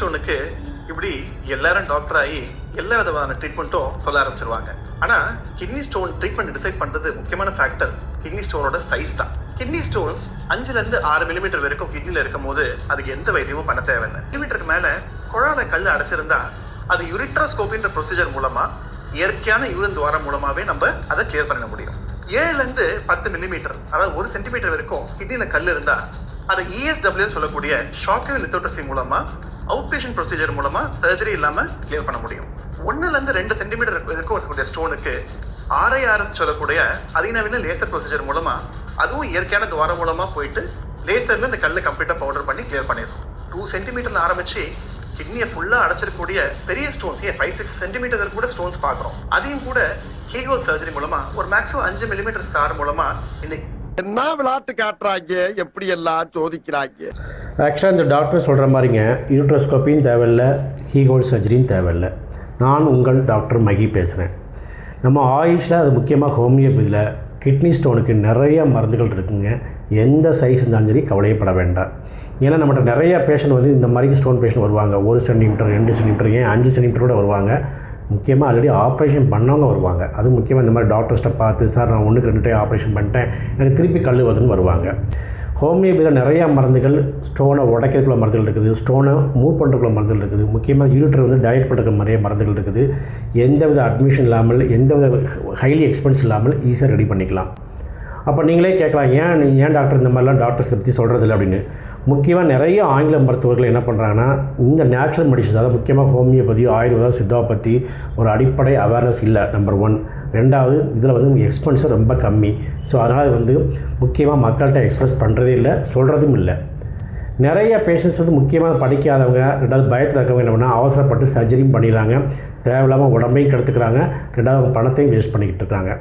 ஸ்டோனுக்கு இப்படி எல்லாரும் டாக்டர் ஆகி எல்லா விதமான ட்ரீட்மெண்ட்டும் சொல்ல ஆரம்பிச்சிருவாங்க. ஆனால் கிட்னி ஸ்டோன் ட்ரீட்மெண்ட் டிசைட் பண்ணுறது முக்கியமான ஃபேக்டர் கிட்னி ஸ்டோனோட சைஸ் தான். கிட்னி ஸ்டோன்ஸ் 5 to 6 மில்லிமீட்டர் வரைக்கும் கிட்னியில் இருக்கும் போது அதுக்கு எந்த வைத்தியமும் பண்ண தேவையில்லை. மில்லிமீட்டருக்கு மேலே குழால கல் அடைச்சிருந்தா அது யூரிட்ரோஸ்கோபின்ற ப்ரொசீஜர் மூலமா இயற்கையான யூரின் துவாரம் மூலமாவே நம்ம அதை கிளியர் பண்ண முடியும். 7 to 10 மில்லிமீட்டர் அதாவது 1 சென்டிமீட்டர் வரைக்கும் கிட்னியில கல் இருந்தா அதை ESW சொல்லக்கூடிய ஷாக் வேவ் லித்தோட்ரசி மூலமா அவுட் பேஷண்ட் ப்ரொசீஜர் மூலமா சர்ஜரி இல்லாம கிளியர் பண்ண முடியும். 1 to 2 சென்டிமீட்டர் வரைக்கும் இருக்கக்கூடிய ஸ்டோனுக்கு RIRS சொல்லக்கூடிய அதிநவீன லேசர் ப்ரொசீஜர் மூலமா அதுவும் இயற்கையான துவாரம் மூலமா போயிட்டு லேசர்ல இந்த கல்லை கம்ப்ளீட்டா பவுடர் பண்ணி கிளியர் பண்ணிடும். 2 சென்டிமீட்டர்ல ஆரம்பிச்சு கிட்னியை ஃபுல்லா அடைச்சிருக்கக்கூடிய பெரிய ஸ்டோன்ஸ் 5-6 சென்டிமீட்டர் கூட ஸ்டோன்ஸ் பார்க்குறோம். அதையும் கூட கீஹோல் சர்ஜரி மூலமா ஒரு மேக்ஸிமம் 5 மில்லிமீட்டர் ஸ்கார் மூலமா இன்னைக்கு என்ன விளையாட்டு காட்டுறாங்க, எப்படி எல்லாம் சோதிக்கிறாங்க. ஆக்சுவலாக இந்த டாக்டர் சொல்கிற மாதிரிங்க யூட்ரோஸ்கோப்பியும் தேவையில்லை, கீஹோல் சர்ஜரியும் தேவையில்லை. நான் உங்கள் டாக்டர் மகி பேசுகிறேன். நம்ம ஆயுஷில் அது முக்கியமாக ஹோமியோபதியில் கிட்னி ஸ்டோனுக்கு நிறைய மருந்துகள் இருக்குங்க. எந்த சைஸ் இருந்தாலும் சரி கவலையப்பட வேண்டாம். ஏன்னா நம்மகிட்ட நிறைய பேஷண்ட் வந்து இந்த மாதிரி ஸ்டோன் பேஷண்ட் வருவாங்க. 1 சென்டிமீட்டர் 2 சென்டிமீட்டர் ஏன் 5 சென்டிமீட்டர் கூட வருவாங்க. முக்கியமாக ஆல்ரெடி ஆப்ரேஷன் பண்ணவங்க வருவாங்க. அது முக்கியமாக இந்த மாதிரி டாக்டர்ஸ்ட்டை பார்த்து சார் நான் 1க்கு 2 டைம் ஆப்ரேஷன் பண்ணிட்டேன் எனக்கு திருப்பி கல் வருதுன்னு வருவாங்க. ஹோமியோபதியில் நிறையா மருந்துகள் ஸ்டோனை உடைக்கிறதுக்குள்ள மருந்துகள் இருக்குது, ஸ்டோனை மூவ் பண்ணுறதுக்குள்ள மருந்துகள் இருக்குது. முக்கியமாக யூரிட்டரை வந்து டயட் பண்ணுறதுக்கு நிறைய மருந்துகள் இருக்குது. எந்தவித அட்மிஷன் இல்லாமல் எந்தவித ஹைலி எக்ஸ்பென்ஸ் இல்லாமல் ஈஸியாக ரெடி பண்ணிக்கலாம். அப்போ நீங்களே கேட்கலாம் ஏன் டாக்டர் இந்த மாதிரிலாம் டாக்டர்ஸ் பற்றி சொல்கிறதில்ல அப்படின்னு. முக்கியமாக நிறைய ஆங்கில மருத்துவர்கள் என்ன பண்ணுறாங்கன்னா இந்த நேச்சுரல் மெடிசன்ஸ் அதாவது முக்கியமாக ஹோமியோபதி ஆயுர்வேதம் சித்தாவை பற்றி ஒரு அடிப்படை அவேர்னஸ் இல்லை. நம்பர் 1. 2வது இதில் வந்து எக்ஸ்பென்ஸும் ரொம்ப கம்மி. ஸோ அதனால் வந்து முக்கியமாக மக்கள்கிட்ட எக்ஸ்பிரஸ் பண்ணுறதே இல்லை, சொல்கிறதும் இல்லை. நிறைய பேஷண்ட்ஸ் வந்து முக்கியமாக படிக்காதவங்க 2வது பயத்தில் இருக்கவங்க என்ன பண்ணால் அவசரப்பட்டு சர்ஜரியும் பண்ணிடுறாங்க. தேவையில்லாமல் உடம்பையும் கெடுத்துக்கிறாங்க. 2வது பணத்தையும் வேஸ்ட் பண்ணிக்கிட்டு இருக்காங்க.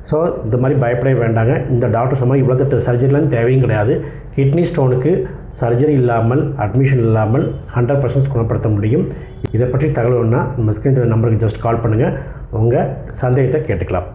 ஸோ இந்த மாதிரி பயப்படவே வேண்டாங்க. இந்த டாக்டர் சொன்னால் இவ்வளோ சர்ஜரிலாம் தேவையும் கிடையாது. கிட்னி ஸ்டோனுக்கு சர்ஜரி இல்லாமல் அட்மிஷன் இல்லாமல் 100% குணப்படுத்த முடியும். இதை பற்றி தகவல்னா நம்ம ஸ்க்ரீன் நம்பருக்கு ஜஸ்ட் கால் பண்ணுங்கள். உங்கள் சந்தேகத்தை கேட்டுக்கலாம்.